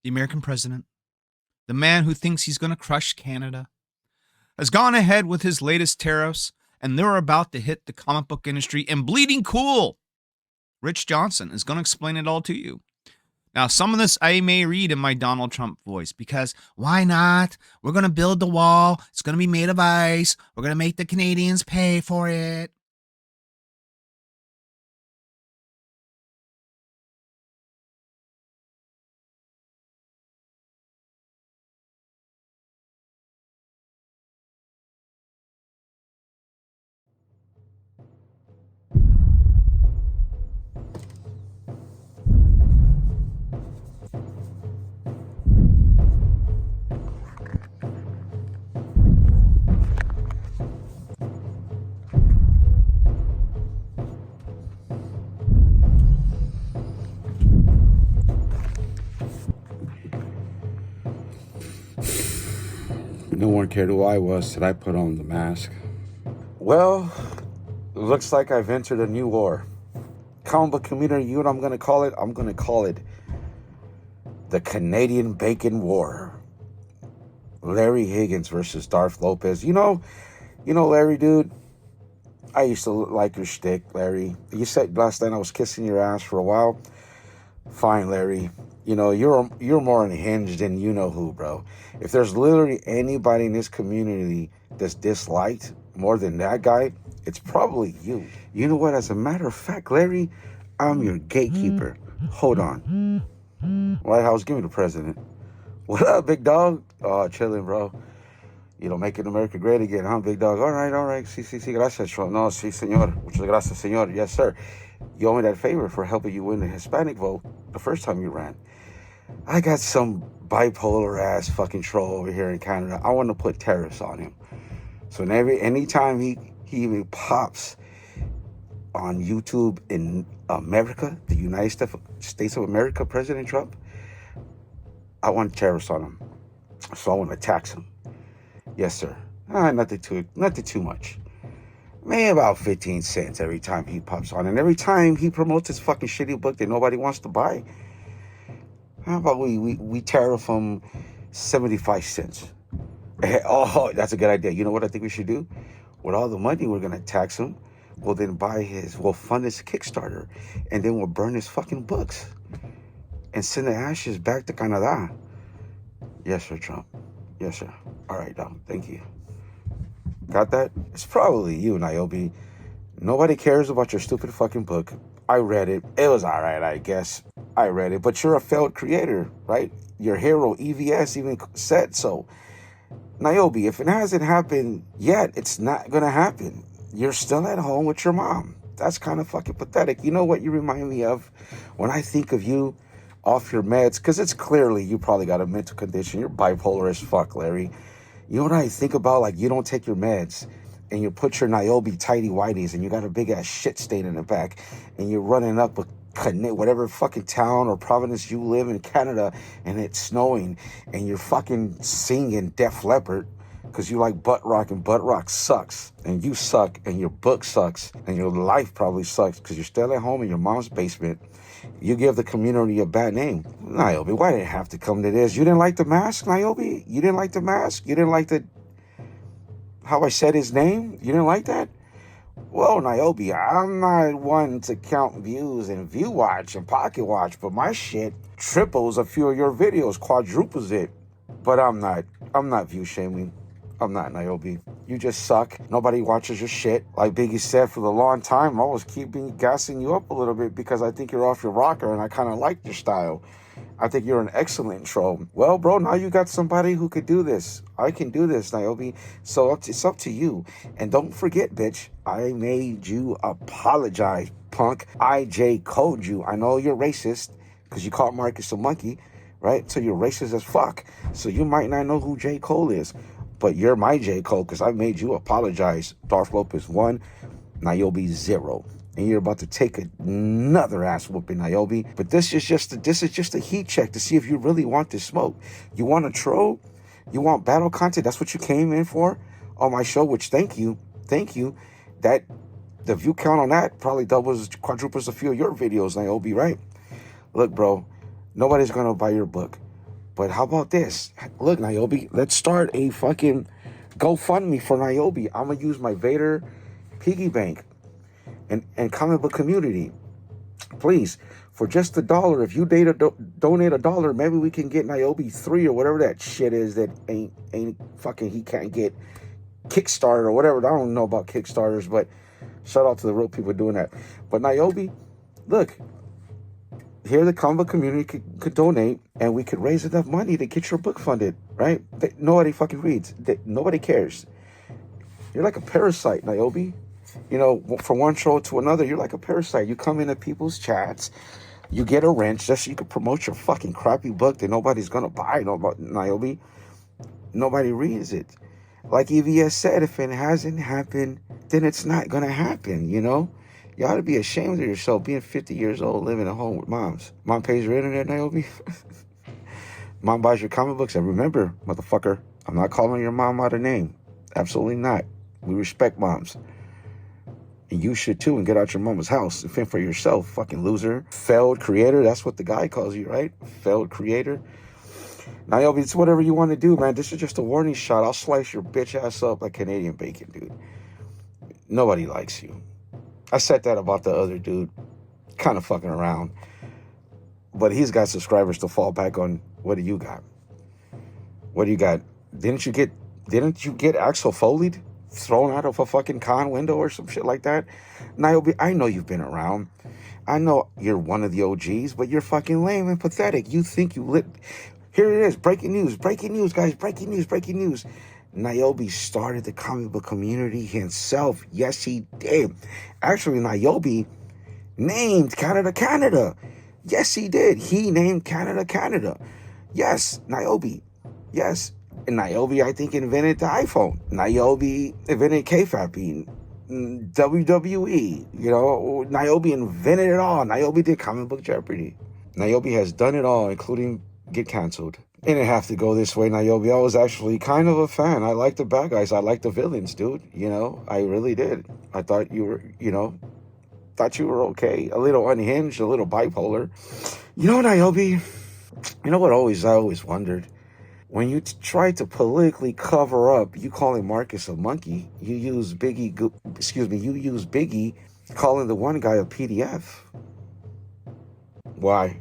the American president, the man who thinks he's going to crush Canada, has gone ahead with his latest tariffs, and they're about to hit the comic book industry and bleeding cool. Rich Johnson is going to explain it all to you. Now, some of this I may read in my Donald Trump voice because why not? We're going to build the wall. It's going to be made of ice. We're going to make the Canadians pay for it. No one cared who I was till I put on the mask. Well, looks like I've entered a new war. Comic book community, you know what I'm going to call it? I'm going to call it the Canadian Bacon War. Larry Higgins versus Darth Lopez. You know, Larry, dude, I used to like your shtick, Larry. You said last night I was kissing your ass for a while. Fine, Larry. You know, you're more unhinged than you know who, bro. If there's literally anybody in this community that's disliked more than that guy, it's probably you. You know what? As a matter of fact, Larry, I'm your gatekeeper. Hold on. White House, give me the president. What up, big dog? Oh, chilling, bro. You know, making America great again, huh, big dog? All right. Sí, gracias, Trump. No, sí, señor. Muchas gracias, señor. Yes, sir. You owe me that favor for helping you win the Hispanic vote the first time you ran. I got some bipolar ass fucking troll over here in Canada. I want to put tariffs on him. So anytime he even pops on YouTube in America, the United States of America, President Trump, I want tariffs on him. So I want to tax him. Yes, sir. Nothing too much. Maybe about 15 cents every time he pops on. And every time he promotes his fucking shitty book that nobody wants to buy, how about we tariff him 75 cents? Oh, that's a good idea. You know what I think we should do? With all the money we're going to tax him, we'll then we'll fund his Kickstarter, and then we'll burn his fucking books and send the ashes back to Canada. Yes, sir, Trump. Yes, sir. All right, Dom. Thank you. Got that? It's probably you, Niobe. Nobody cares about your stupid fucking book. I read it. It was all right, I guess. I read it. But you're a failed creator, right? Your hero, EVS, even said so. Niobe, if it hasn't happened yet, it's not going to happen. You're still at home with your mom. That's kind of fucking pathetic. You know what you remind me of? When I think of you off your meds, because it's clearly you probably got a mental condition. You're bipolar as fuck, Larry. You know what I think about? Like, you don't take your meds, and you put your Niobe tidy whities, and you got a big ass shit stain in the back, and you're running up whatever fucking town or province you live in Canada, and it's snowing, and you're fucking singing Def Leppard because you like butt rock, and butt rock sucks, and you suck, and your book sucks, and your life probably sucks because you're still at home in your mom's basement. You give the community a bad name. Niobe, why did it have to come to this? You didn't like the mask, Niobe? You didn't like the mask? You didn't like how I said his name? You didn't like that? Well, Niobe, I'm not one to count views and view watch and pocket watch, but my shit triples a few of your videos, quadruples it. But I'm not view shaming. I'm not, Niobe. You just suck. Nobody watches your shit. Like Biggie said for the long time, I was gassing you up a little bit because I think you're off your rocker and I kind of like your style. I think you're an excellent troll. Well, bro, now you got somebody who could do this. I can do this, Niobe. So it's up to you. And don't forget, bitch, I made you apologize, punk. I J code you. I know you're racist because you called Marcus a monkey, right? So you're racist as fuck. So you might not know who J. Cole is. But you're my J. Cole because I made you apologize. Darth Lopez 1, Niobe 0. And you're about to take another ass whooping, Niobe. But this is just a heat check to see if you really want this smoke. You want a troll? You want battle content? That's what you came in for on my show, which thank you. That the view count on that probably quadruples a few of your videos, Niobe, right? Look, bro, nobody's going to buy your book. But how about this? Look, Niobe, let's start a fucking GoFundMe for Niobe. I'm gonna use my Vader piggy bank and comic book community. Please, for just $1, if you donate $1, maybe we can get Niobe 3 or whatever that shit is that ain't fucking, he can't get Kickstarter or whatever. I don't know about Kickstarters, but shout out to the real people doing that. But Niobe, look, here the comic book community could donate, and we could raise enough money to get your book funded, right? Nobody fucking reads. Nobody cares. You're like a parasite, Niobe. You know, from one show to another, you're like a parasite. You come into people's chats, you get a wrench just so you can promote your fucking crappy book that nobody's gonna buy. Niobe, nobody reads it. Like EVS said, if it hasn't happened, then it's not gonna happen, you know? You ought to be ashamed of yourself being 50 years old, living at home with moms. Mom pays your internet, Niobe. Mom buys your comic books. And remember, motherfucker, I'm not calling your mom out of name. Absolutely not. We respect moms. And you should too, and get out your mama's house and fend for yourself, fucking loser. Failed creator, that's what the guy calls you, right? Failed creator. Niobe, it's whatever you want to do, man. This is just a warning shot. I'll slice your bitch ass up like Canadian bacon, dude. Nobody likes you. I said that about the other dude, kind of fucking around. But he's got subscribers to fall back on. What do you got? What do you got? Didn't you get Axel Foleyed? Thrown out of a fucking con window or some shit like that? Niobe, I know you've been around. I know you're one of the OGs, but you're fucking lame and pathetic. You think you lit... Here it is, breaking news, guys, breaking news. Niobe started the comic book community himself. Yes, he did. Actually, Niobe named Canada. Yes, he did. He named Canada. Yes, Niobe. Yes. And Niobe, I think, invented the iPhone. Niobe invented K-Fapping, WWE. You know, Niobe invented it all. Niobe did Comic Book Jeopardy. Niobe has done it all, including get canceled. It didn't have to go this way, Niobe. I was actually kind of a fan. I liked the bad guys. I liked the villains, dude. You know, I really did. I thought you were, thought you were okay. A little unhinged, a little bipolar. You know, Niobe, you know what I always wondered? When you try to politically cover up, you calling Marcus a monkey, you use Biggie calling the one guy a PDF. Why?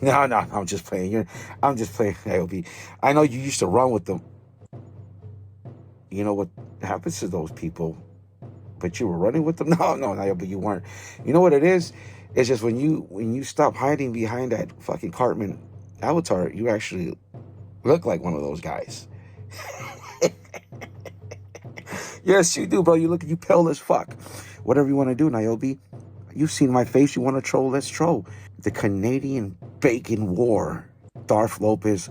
No, I'm just playing. I'm just playing, Niobe. I know you used to run with them. You know what happens to those people? But you were running with them? No, Niobe, you weren't. You know what it is? It's just when you stop hiding behind that fucking Cartman avatar, you actually look like one of those guys. Yes, you do, bro. You pale as fuck. Whatever you want to do, Niobe. You've seen my face. You want to troll? Let's troll. The Canadian Bacon War. Darth Lopez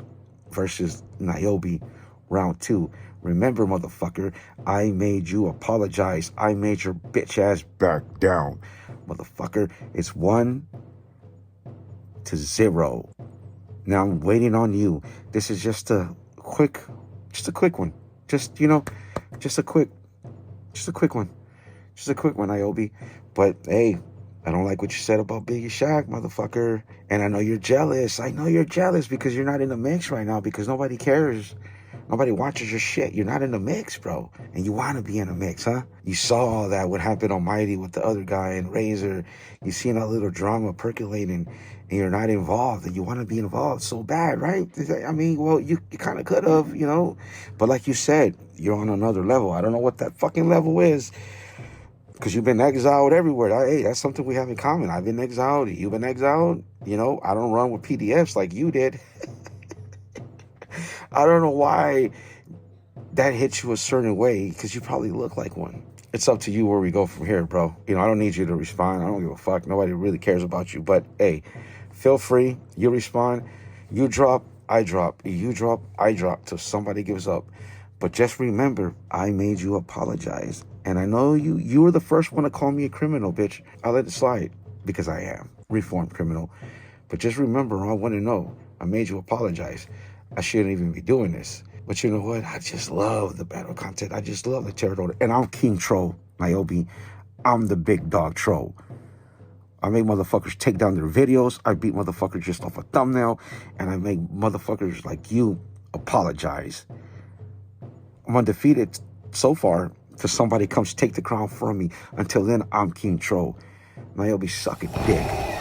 versus Niobe, round 2. Remember, motherfucker, I made you apologize. I made your bitch ass back down. Motherfucker, it's 1-0. Now I'm waiting on you. This is just a quick one. Just a quick one. Just a quick one, Niobe. But hey, I don't like what you said about Biggie Shaq, motherfucker. And I know you're jealous. I know you're jealous because you're not in the mix right now, because nobody cares. Nobody watches your shit. You're not in the mix, bro. And you want to be in the mix, huh? You saw all that, what happened on Mighty with the other guy and Razor. You seen a little drama percolating, and you're not involved, and you want to be involved so bad, right? I mean, well, you kind of could have, But like you said, you're on another level. I don't know what that fucking level is, because you've been exiled everywhere. Hey, that's something we have in common. I've been exiled. You've been exiled. I don't run with PDFs like you did. I don't know why that hits you a certain way, because you probably look like one. It's up to you where we go from here, bro. I don't need you to respond. I don't give a fuck. Nobody really cares about you. But, hey, feel free. You respond. You drop, I drop. You drop, I drop till somebody gives up. But just remember, I made you apologize. And I know you were the first one to call me a criminal, bitch. I'll let it slide, because I am. Reformed criminal. But just remember, I want to know, I made you apologize. I shouldn't even be doing this. But you know what? I just love the battle content. I just love the territory. And I'm King Troll, Niobe. I'm the big dog troll. I make motherfuckers take down their videos. I beat motherfuckers just off a thumbnail. And I make motherfuckers like you apologize. I'm undefeated so far till somebody comes take the crown from me. Until then, I'm King Tro. Now you'll be sucking dick.